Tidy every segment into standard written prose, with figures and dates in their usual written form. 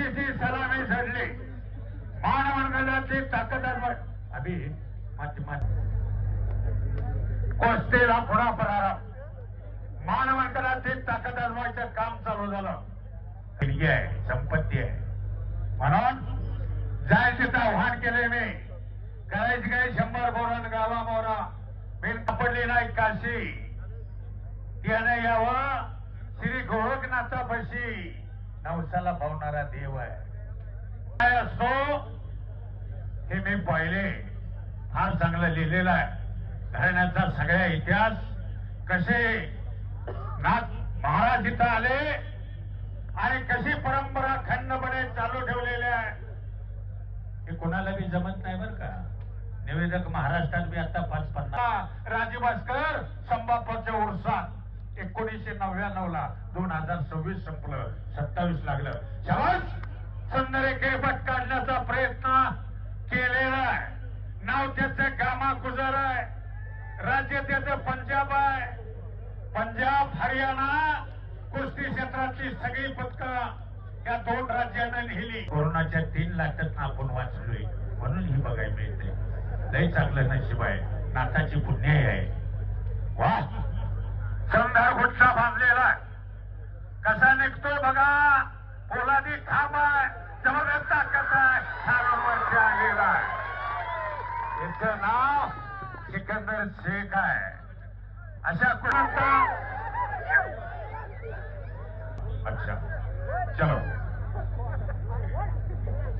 कुस्तीची सलामी झडली. मानवंगाची ताकद अभि कुस्तीला पुन्हा प्रारंभ. मानवंगाची ताकद आजमायचं काम चालू झालं. संपत्ती आहे म्हणून जाय तिथं आव्हान केले मी. करायची काय 100 बोरण गावा मोरा मी पडली नाही काशी. त्याने यावं श्री गोरखनाथापाशी. नवसाला पावणारा देव आहे. काय असतो हे मी पाहिले. फार चांगलं लिहिलेलं आहे. घराण्याचा सगळा इतिहास कसे नाथ महाराज इथं आले आणि कशी परंपरा खंडपणे चालू ठेवलेली आहे हे कोणाला बी जमत नाही बरं का. निवेदक महाराष्ट्रात बी आता 550 राजी भास्कर संबापाच्या उर्सात 1999 ला 2026 संपलं. 27 लागलं. शाबास. सुंदर खेळपट काढण्याचा प्रयत्न केलेला आहे. नाव त्याचं गामा गुजर आहे. राज्य त्याचं पंजाब आहे. पंजाब हरियाणा कुस्ती क्षेत्रातली सगळी पदकं या 2 राज्यांना नेली. कोरोनाच्या 3 लाटात आपण वाचलोय म्हणून ही बघायला मिळते. लय चांगलं नशीब आहे. नाथाची पुण्य आहे. वा. सुंदर गुच्छा बांधलेला आहे. कसा निघतोय बघा. पोलादी खांब आहे. जबरदस्त ताकद आहे. खालूनवरती आलेला आहे. याचं नाव सिकंदर शेख आहे. अशा कुणाचा अच्छा चलो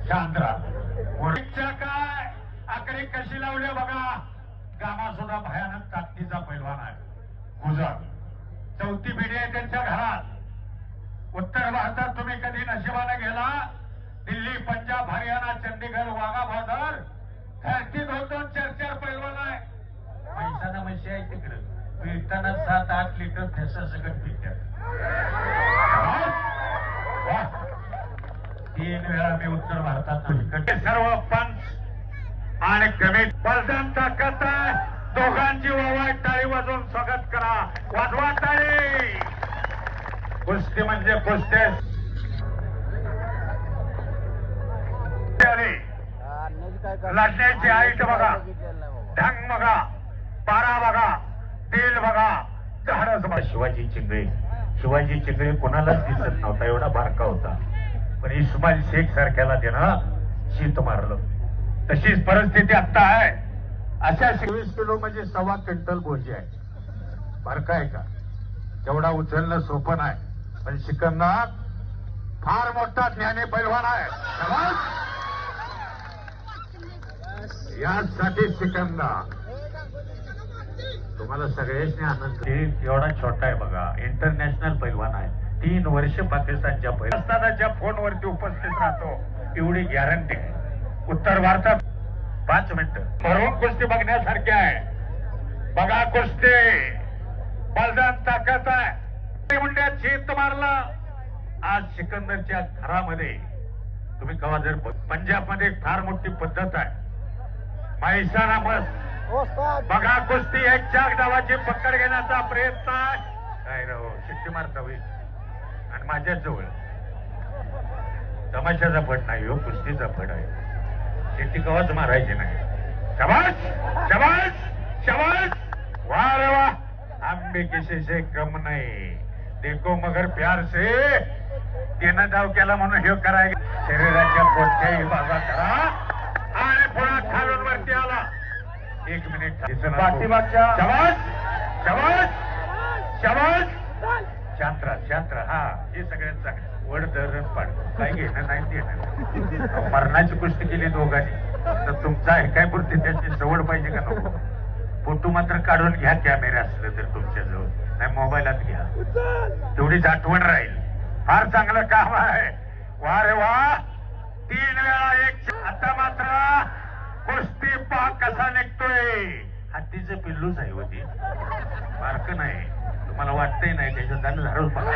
शांतरा वरच्या काय आकडे कशी लावले बघा. गामा सुद्धा भयानक ताकदीचा पैलवान आहे. गुजर 4थी पिढी आहे त्यांच्या घरात. उत्तर भारतात तुम्ही कधी नशिबाने गेला. दिल्ली पंजाब हरियाणा चंदीगड वाघा बॉर्डर धरती 2-2 4-4 पैलवान आहे. पैशाना म्हशी आहे तिकडे पिळताना 7-8 लिटर ठेसा सगळं पिकतात. 3 वेळा मी उत्तर भारतात सर्व पंच आणि कमी बलदान ताकद आहे. दोघांची वावा टाळी वाजवून स्वागत करा. वाजवा टाळी. कुस्ती म्हणजे कुस्ती. लढण्याची हाईट बघा. ढंग बघा. पारा बघा. तेल बघा. धाडस बघा. शिवाजी चिंगळे कोणालाच दिसत नव्हता. एवढा बारका होता पण इस्माईल शेख सारख्याला त्यानं शीत मारलं. तशीच परिस्थिती आता आहे. अशा 26 किलो म्हणजे 1.25 क्विंटल बोजी आहे. बारका आहे का. तेवढा उचलणं सोपं नाही. पण सिकंदर फार मोठा ज्ञानी पैलवान आहे. यासाठी सिकंदर तुम्हाला सगळ्यांनी आनंद. एवढा छोटा आहे बघा. इंटरनॅशनल पैलवान आहे. 3 वर्ष पाकिस्तानच्या पैलवानाच्या फोनवरती उपस्थित राहतो एवढी गॅरंटी आहे. उत्तर भारतात 5 मिनिटं भरून कुस्ती बघण्यासारखी आहे. बघा कुस्ती. बलदान ताकद आहे. म्हणण्यात शीत मारलं. आज सिकंदरच्या घरामध्ये तुम्ही कवा जर पंजाब मध्ये फार मोठी पद्धत आहे. मैसाना मस्त बघा कुस्ती. एक चाक डावाची पकड घेण्याचा प्रयत्न आहे. काय राहो शिट्टी मारता होईल आणि माझ्याच जवळ तमाशाचा फट नाही हो. कुस्तीचा फट आहे. शिट्टी कवाच मारायची नाही. शाबास शाबास शाबास. वाह रे वाह. हम भी किसी से कम नहीं. देखो मगर प्यार से. तिनं डाव केला म्हणून हे करायला. शरीराच्या कोणत्याही भागात करा आणि पुन्हा खालून वरती आला. 1 मिनिट पाठीमागच्या. शाबास शाबास शाबास. शांतरा हा हे सगळ्यात चांगलं. वड धरण पाड काय घेणं नाही देणं. मरणाची कुस्ती केली दोघांनी तर तुमचा ऐकायपुरती त्याची सवड पाहिजे का नको. फोटो मात्र काढून घ्या. कॅमेरा असलं तर तुमच्याजवळ नाही मोबाईलात घ्या. तेवढीच आठवण राहील. फार चांगलं काम आहे. वा रे वा. 3 वेळा 1. आता मात्र कुस्ती पहा कसा निघतोय. हत्तीचं पिल्लूच आहे होती. बारकं नाही. तुम्हाला वाटतंय नाही त्याच्यात झाडून बघा.